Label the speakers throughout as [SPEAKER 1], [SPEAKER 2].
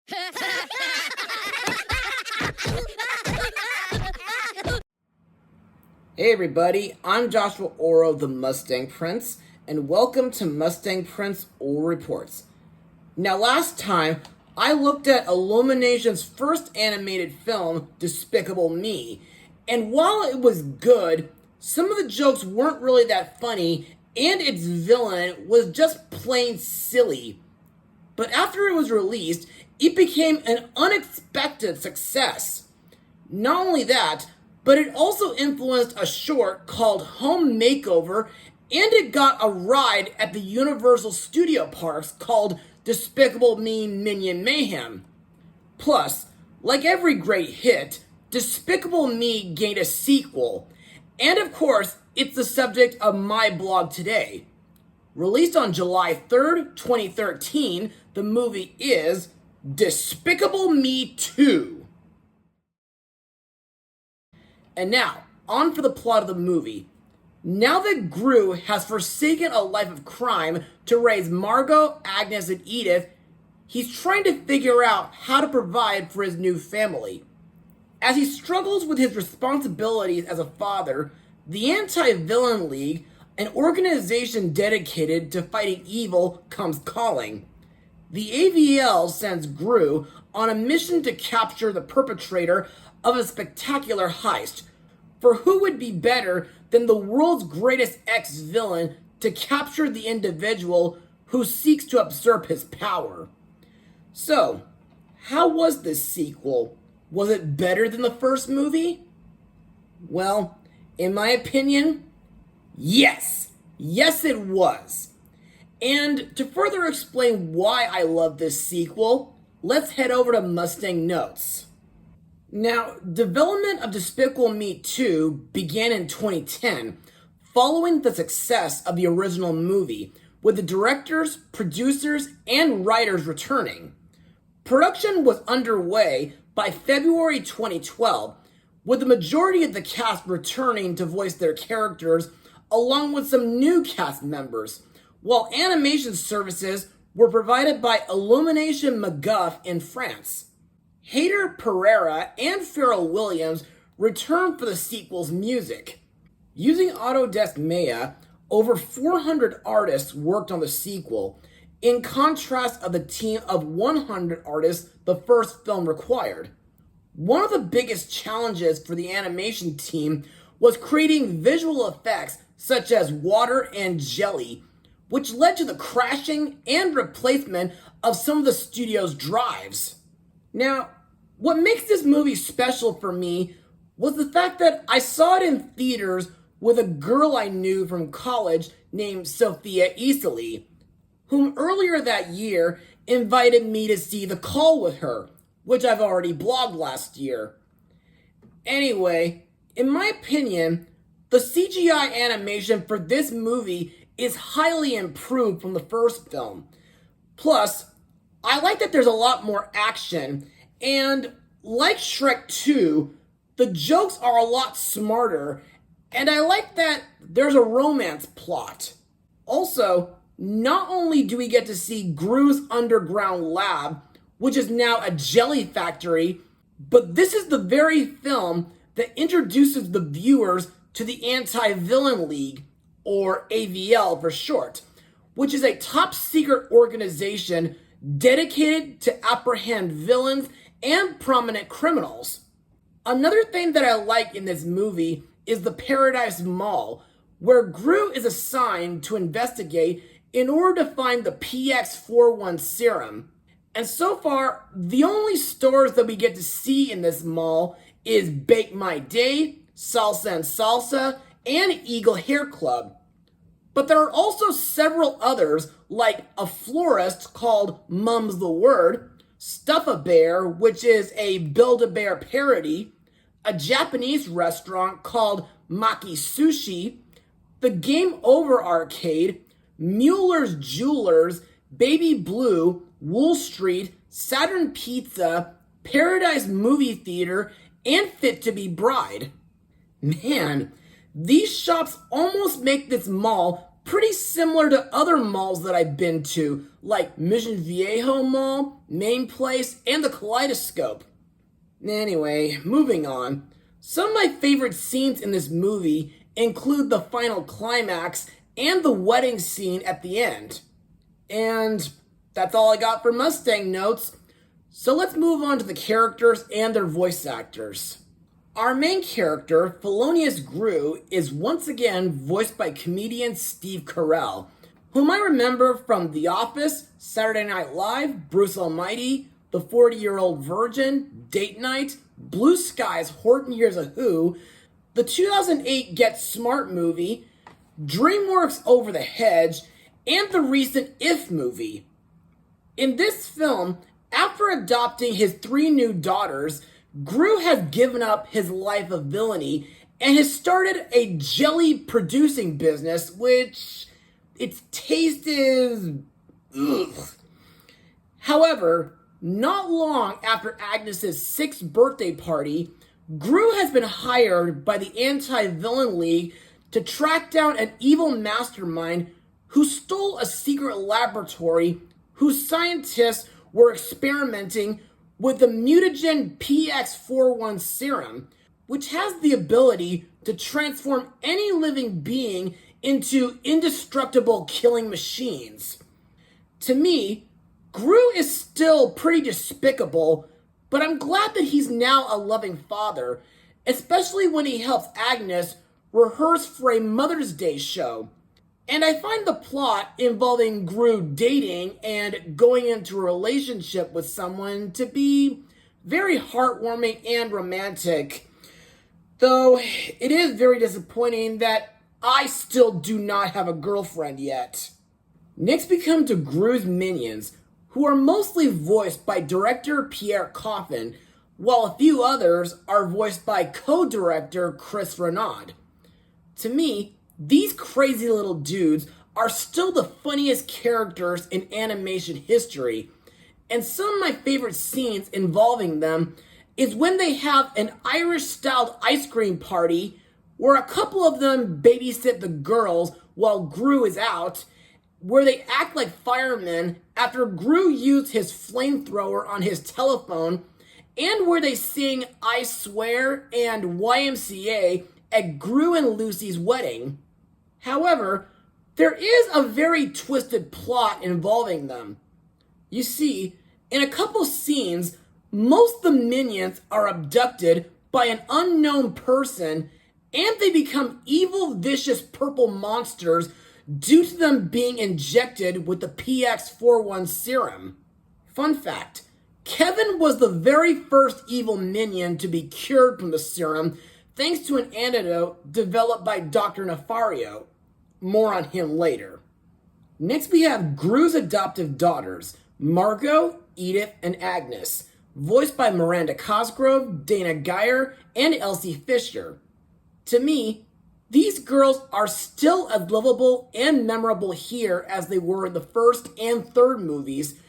[SPEAKER 1] Hey everybody, I'm Joshua Orro, the Mustang Prince, and welcome to Mustang Prince Orro Reports. Now last time, I looked at Illumination's first animated film, Despicable Me, and while it was good, some of the jokes weren't really that funny, and its villain was just plain silly. But after it was released, it became an unexpected success. Not only that, but it also influenced a short called Home Makeover, and it got a ride at the Universal Studio Parks called Despicable Me Minion Mayhem. Plus, like every great hit, Despicable Me gained a sequel, and of course, it's the subject of my blog today. Released on July 3rd, 2013, the movie is Despicable Me 2. And now, on for the plot of the movie. Now that Gru has forsaken a life of crime to raise Margot, Agnes, and Edith, he's trying to figure out how to provide for his new family. As he struggles with his responsibilities as a father, the Anti-Villain League, an organization dedicated to fighting evil, comes calling. The AVL sends Gru on a mission to capture the perpetrator of a spectacular heist, for who would be better than the world's greatest ex-villain to capture the individual who seeks to usurp his power? So, how was this sequel? Was it better than the first movie? Well, in my opinion, yes. Yes, it was. And to further explain why I love this sequel, let's head over to Mustang Notes. Now, development of Despicable Me 2 began in 2010, following the success of the original movie, with the directors, producers, and writers returning. Production was underway by February 2012, with the majority of the cast returning to voice their characters, along with some new cast members, while animation services were provided by Illumination McGuff in France. Hayder Pereira and Pharrell Williams returned for the sequel's music. Using Autodesk Maya, over 400 artists worked on the sequel, in contrast of the team of 100 artists the first film required. One of the biggest challenges for the animation team was creating visual effects such as water and jelly, which led to the crashing and replacement of some of the studio's drives. Now, what makes this movie special for me was the fact that I saw it in theaters with a girl I knew from college named Sophia Isali, whom earlier that year invited me to see The Call with her, which I've already blogged last year. Anyway, in my opinion, the CGI animation for this movie is highly improved from the first film. Plus, I like that there's a lot more action, and like Shrek 2, the jokes are a lot smarter, and I like that there's a romance plot. Also, not only do we get to see Gru's underground lab, which is now a jelly factory, but this is the very film that introduces the viewers to the Anti-Villain League, or AVL for short, which is a top-secret organization dedicated to apprehend villains and prominent criminals. Another thing that I like in this movie is the Paradise Mall, where Gru is assigned to investigate in order to find the PX41 serum. And so far, the only stores that we get to see in this mall is Bake My Day, Salsa and Salsa, and Eagle Hair Club. But there are also several others, like a florist called Mum's the Word, Stuff-A-Bear, which is a Build-A-Bear parody, a Japanese restaurant called Maki Sushi, the Game Over Arcade, Mueller's Jewelers, Baby Blue, Wool Street, Saturn Pizza, Paradise Movie Theater, and Fit to Be Bride. Man, these shops almost make this mall pretty similar to other malls that I've been to, like Mission Viejo Mall, Main Place, and the Kaleidoscope. Anyway, moving on. Some of my favorite scenes in this movie include the final climax and the wedding scene at the end. And that's all I got for Mustang notes. So let's move on to the characters and their voice actors. Our main character, Felonious Gru, is once again voiced by comedian Steve Carell, whom I remember from The Office, Saturday Night Live, Bruce Almighty, The 40-Year-Old Virgin, Date Night, Blue Skies, Horton Hears a Who, the 2008 Get Smart movie, DreamWorks Over the Hedge, and the recent If movie. In this film, after adopting his 3 new daughters, Gru has given up his life of villainy and has started a jelly producing business, which its taste is ugh. However, not long after Agnes's 6th birthday party, Gru has been hired by the Anti-Villain League to track down an evil mastermind who stole a secret laboratory whose scientists were experimenting with the mutagen PX41 serum, which has the ability to transform any living being into indestructible killing machines. To me, Gru is still pretty despicable, but I'm glad that he's now a loving father, especially when he helps Agnes rehearse for a Mother's Day show. And I find the plot involving Gru dating and going into a relationship with someone to be very heartwarming and romantic. Though it is very disappointing that I still do not have a girlfriend yet. Next we come to Gru's minions, who are mostly voiced by director Pierre Coffin, while a few others are voiced by co-director Chris Renaud. To me, these crazy little dudes are still the funniest characters in animation history, and some of my favorite scenes involving them is when they have an Irish-styled ice cream party where a couple of them babysit the girls while Gru is out, where they act like firemen after Gru used his flamethrower on his telephone, and where they sing I Swear and YMCA at Gru and Lucy's wedding. However, there is a very twisted plot involving them. You see, in a couple scenes, most of the minions are abducted by an unknown person and they become evil, vicious purple monsters due to them being injected with the PX41 serum. Fun fact, Kevin was the very first evil minion to be cured from the serum thanks to an antidote developed by Dr. Nefario. More on him later. Next we have Gru's adoptive daughters, Margot, Edith, and Agnes, voiced by Miranda Cosgrove, Dana Geyer, and Elsie Fisher. To me, these girls are still as lovable and memorable here as they were in the first and third movies,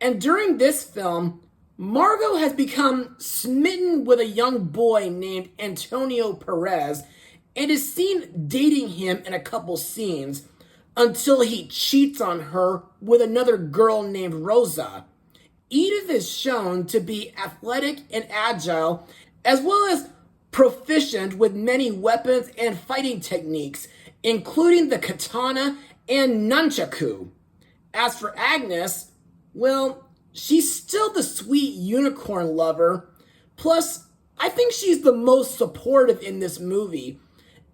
[SPEAKER 1] and during this film, Margot has become smitten with a young boy named Antonio Perez and is seen dating him in a couple scenes until he cheats on her with another girl named Rosa. Edith is shown to be athletic and agile, as well as proficient with many weapons and fighting techniques, including the katana and nunchaku. As for Agnes, well, she's still the sweet unicorn lover. Plus, I think she's the most supportive in this movie,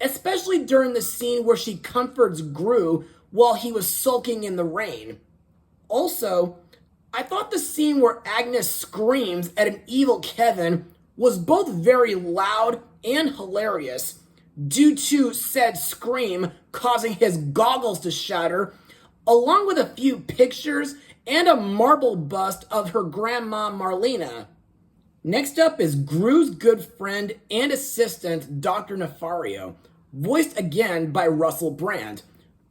[SPEAKER 1] especially during the scene where she comforts Gru while he was sulking in the rain. Also, I thought the scene where Agnes screams at an evil Kevin was both very loud and hilarious, due to said scream causing his goggles to shatter, along with a few pictures and a marble bust of her grandma Marlena. Next up is Gru's good friend and assistant, Dr. Nefario, voiced again by Russell Brand,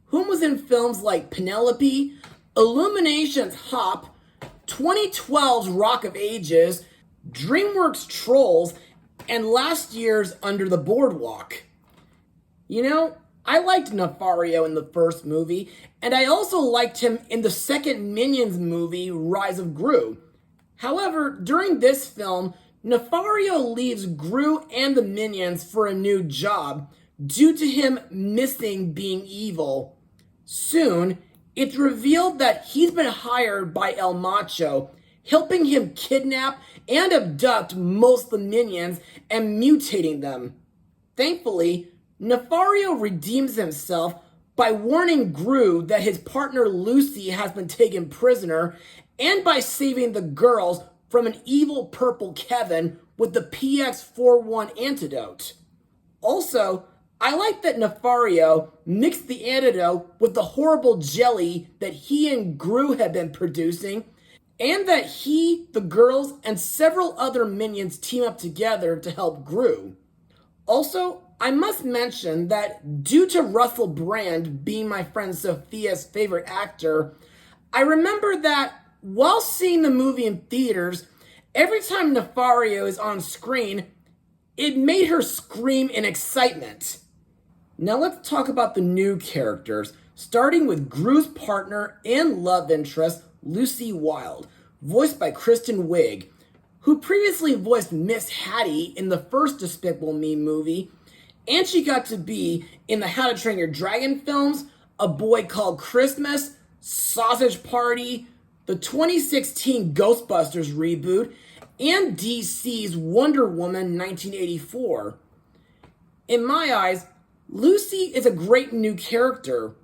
[SPEAKER 1] whom was in films like Penelope, Illumination's Hop, 2012's Rock of Ages, DreamWorks' Trolls, and last year's Under the Boardwalk. You know, I liked Nefario in the first movie, and I also liked him in the second Minions movie, Rise of Gru. However, during this film, Nefario leaves Gru and the Minions for a new job due to him missing being evil. Soon, it's revealed that he's been hired by El Macho, helping him kidnap and abduct most of the Minions and mutating them. Thankfully, Nefario redeems himself by warning Gru that his partner Lucy has been taken prisoner and by saving the girls from an evil purple Kevin with the PX-41 antidote. Also, I like that Nefario mixed the antidote with the horrible jelly that he and Gru had been producing, and that he, the girls, and several other minions team up together to help Gru. Also, I must mention that due to Russell Brand being my friend Sophia's favorite actor, I remember that while seeing the movie in theaters, every time Nefario is on screen, it made her scream in excitement. Now let's talk about the new characters, starting with Gru's partner and love interest, Lucy Wilde, voiced by Kristen Wiig, who previously voiced Miss Hattie in the first Despicable Me movie, and she got to be in the How to Train Your Dragon films, A Boy Called Christmas, Sausage Party, the 2016 Ghostbusters reboot, and DC's Wonder Woman 1984. In my eyes, Lucy is a great new character.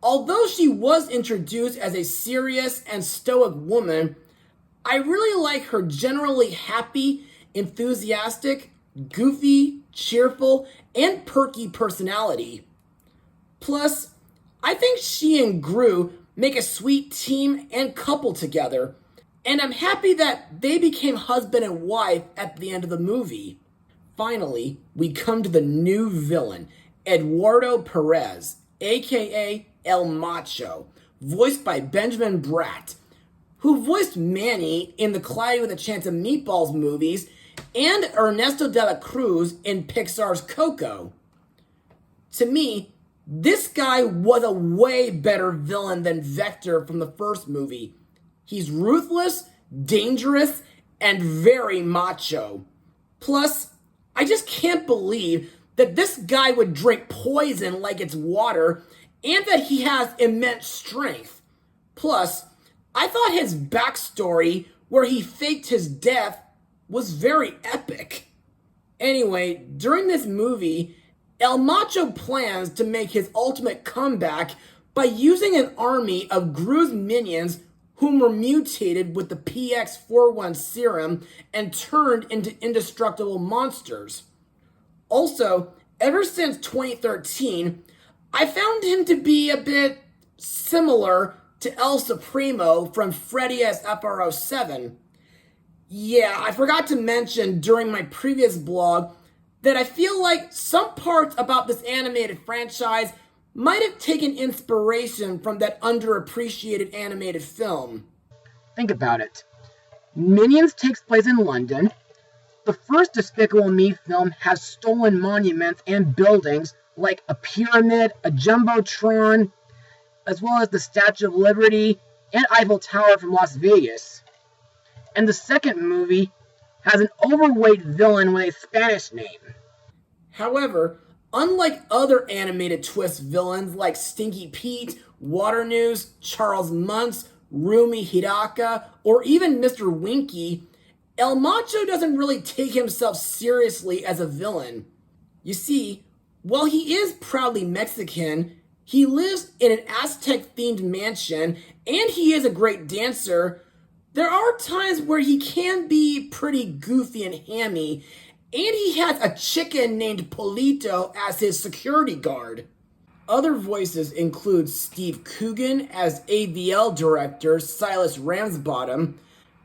[SPEAKER 1] Although she was introduced as a serious and stoic woman, I really like her generally happy, enthusiastic, goofy, cheerful, and perky personality. Plus, I think she and Gru make a sweet team and couple together, and I'm happy that they became husband and wife at the end of the movie. Finally, we come to the new villain, Eduardo Perez, aka El Macho, voiced by Benjamin Bratt, who voiced Manny in the Cloudy with a Chance of Meatballs movies and Ernesto de la Cruz in Pixar's Coco. To me, this guy was a way better villain than Vector from the first movie. He's ruthless, dangerous, and very macho. Plus, I just can't believe that this guy would drink poison like it's water and that he has immense strength. Plus, I thought his backstory, where he faked his death, was very epic. Anyway, during this movie, El Macho plans to make his ultimate comeback by using an army of Gru's minions whom were mutated with the PX-41 serum and turned into indestructible monsters. Also, ever since 2013, I found him to be a bit similar to El Supremo from Freddy as FR07. Yeah, I forgot to mention during my previous blog that I feel like some parts about this animated franchise might have taken inspiration from that underappreciated animated film.
[SPEAKER 2] Think about it. Minions takes place in London. The first Despicable Me film has stolen monuments and buildings like a pyramid, a jumbotron, as well as the Statue of Liberty and Eiffel Tower from Las Vegas. And the second movie has an overweight villain with a Spanish name.
[SPEAKER 1] However, unlike other animated twist villains like Stinky Pete, Water News, Charles Muntz, Rumi Hiraka, or even Mr. Winky, El Macho doesn't really take himself seriously as a villain. You see, while he is proudly Mexican, he lives in an Aztec-themed mansion, and he is a great dancer. There are times where he can be pretty goofy and hammy, and he has a chicken named Polito as his security guard. Other voices include Steve Coogan as AVL director Silas Ramsbottom,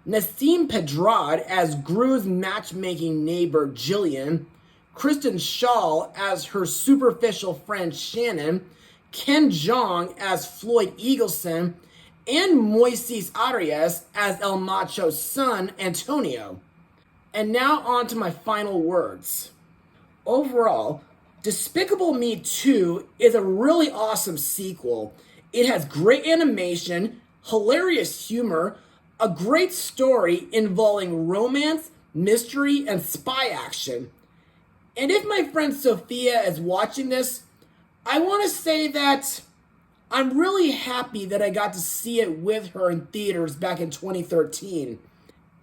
[SPEAKER 1] Nassim Pedrad as Gru's matchmaking neighbor Jillian, Kristen Schaal as her superficial friend Shannon, Ken Jeong as Floyd Eagleson, and Moises Arias as El Macho's son, Antonio. And now on to my final words. Overall, Despicable Me 2 is a really awesome sequel. It has great animation, hilarious humor, a great story involving romance, mystery, and spy action. And if my friend Sophia is watching this, I want to say that I'm really happy that I got to see it with her in theaters back in 2013.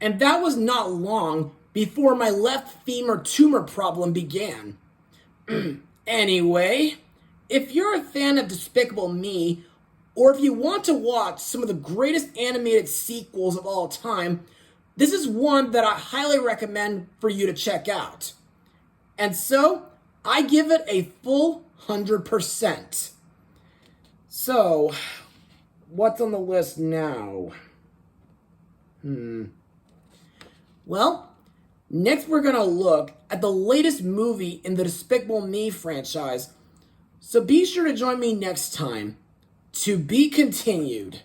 [SPEAKER 1] And that was not long before my left femur tumor problem began. Anyway, if you're a fan of Despicable Me, or if you want to watch some of the greatest animated sequels of all time, this is one that I highly recommend for you to check out. And so, I give it a full 100%. So, what's on the list now? Well, next we're going to look at the latest movie in the Despicable Me franchise. So be sure to join me next time. To be continued.